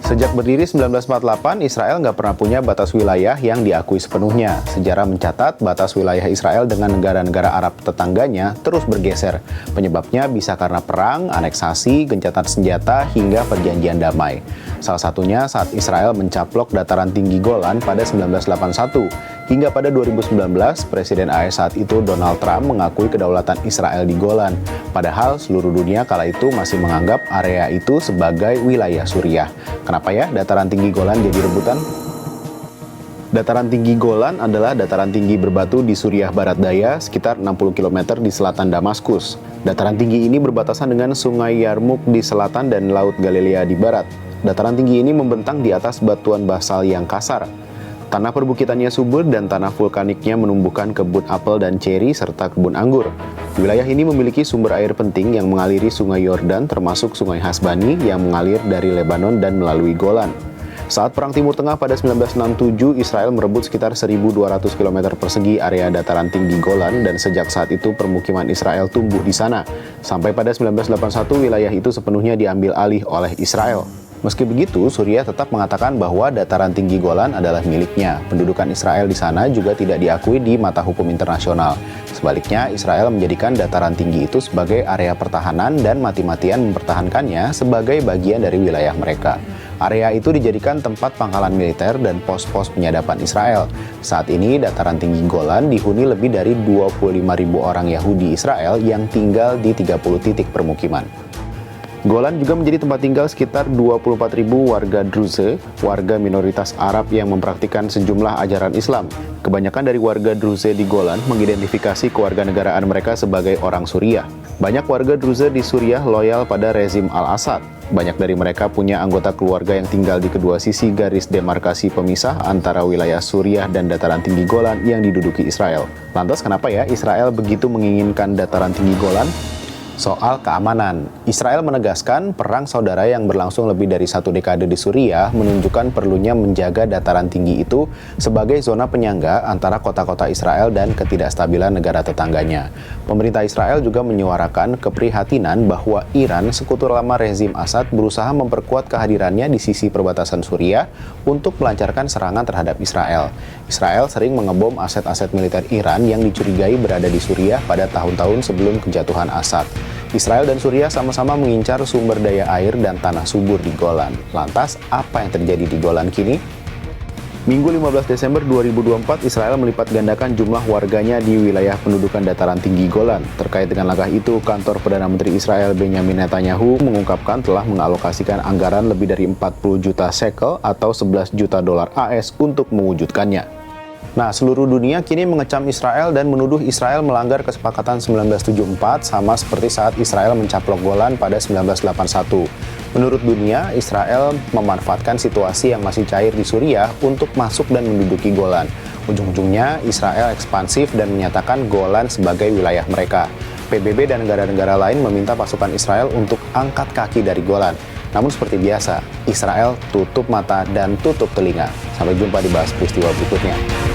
Sejak berdiri 1948, Israel nggak pernah punya batas wilayah yang diakui sepenuhnya. Sejarah mencatat batas wilayah Israel dengan negara-negara Arab tetangganya terus bergeser. Penyebabnya bisa karena perang, aneksasi, gencatan senjata, hingga perjanjian damai. Salah satunya saat Israel mencaplok dataran tinggi Golan pada 1981. Hingga pada 2019, Presiden AS saat itu Donald Trump mengakui kedaulatan Israel di Golan. Padahal seluruh dunia kala itu masih menganggap area itu sebagai wilayah Suriah. Kenapa ya dataran tinggi Golan jadi rebutan? Dataran tinggi Golan adalah dataran tinggi berbatu di Suriah Barat Daya, sekitar 60 km di selatan Damaskus. Dataran tinggi ini berbatasan dengan Sungai Yarmuk di selatan dan Laut Galilea di barat. Dataran tinggi ini membentang di atas batuan basal yang kasar. Tanah perbukitannya subur dan tanah vulkaniknya menumbuhkan kebun apel dan ceri serta kebun anggur. Wilayah ini memiliki sumber air penting yang mengaliri Sungai Yordan termasuk Sungai Hasbani yang mengalir dari Lebanon dan melalui Golan. Saat Perang Timur Tengah pada 1967, Israel merebut sekitar 1.200 km persegi area dataran tinggi Golan dan sejak saat itu permukiman Israel tumbuh di sana. Sampai pada 1981, wilayah itu sepenuhnya diambil alih oleh Israel. Meski begitu, Suriah tetap mengatakan bahwa dataran tinggi Golan adalah miliknya. Pendudukan Israel di sana juga tidak diakui di mata hukum internasional. Sebaliknya, Israel menjadikan dataran tinggi itu sebagai area pertahanan dan mati-matian mempertahankannya sebagai bagian dari wilayah mereka. Area itu dijadikan tempat pangkalan militer dan pos-pos penyadapan Israel. Saat ini, dataran tinggi Golan dihuni lebih dari 25.000 orang Yahudi Israel yang tinggal di 30 titik permukiman. Golan juga menjadi tempat tinggal sekitar 24.000 warga Druze, warga minoritas Arab yang mempraktikkan sejumlah ajaran Islam. Kebanyakan dari warga Druze di Golan mengidentifikasi kewarganegaraan mereka sebagai orang Suriah. Banyak warga Druze di Suriah loyal pada rezim Al-Assad. Banyak dari mereka punya anggota keluarga yang tinggal di kedua sisi garis demarkasi pemisah antara wilayah Suriah dan dataran tinggi Golan yang diduduki Israel. Lantas kenapa ya Israel begitu menginginkan dataran tinggi Golan? Soal keamanan, Israel menegaskan perang saudara yang berlangsung lebih dari 1 dekade di Suriah menunjukkan perlunya menjaga dataran tinggi itu sebagai zona penyangga antara kota-kota Israel dan ketidakstabilan negara tetangganya. Pemerintah Israel juga menyuarakan keprihatinan bahwa Iran, sekutu lama rezim Assad, berusaha memperkuat kehadirannya di sisi perbatasan Suriah untuk melancarkan serangan terhadap Israel. Israel sering mengebom aset-aset militer Iran yang dicurigai berada di Suriah pada tahun-tahun sebelum kejatuhan Assad. Israel dan Suriah sama-sama mengincar sumber daya air dan tanah subur di Golan. Lantas, apa yang terjadi di Golan kini? Minggu 15 Desember 2024, Israel melipat gandakan jumlah warganya di wilayah pendudukan dataran tinggi Golan. Terkait dengan langkah itu, kantor Perdana Menteri Israel Benjamin Netanyahu mengungkapkan telah mengalokasikan anggaran lebih dari 40 juta shekel atau 11 juta dolar AS untuk mewujudkannya. Nah, seluruh dunia kini mengecam Israel dan menuduh Israel melanggar kesepakatan 1974 sama seperti saat Israel mencaplok Golan pada 1981. Menurut dunia, Israel memanfaatkan situasi yang masih cair di Suriah untuk masuk dan menduduki Golan. Ujung-ujungnya, Israel ekspansif dan menyatakan Golan sebagai wilayah mereka. PBB dan negara-negara lain meminta pasukan Israel untuk angkat kaki dari Golan. Namun seperti biasa, Israel tutup mata dan tutup telinga. Sampai jumpa di Bahas Peristiwa berikutnya.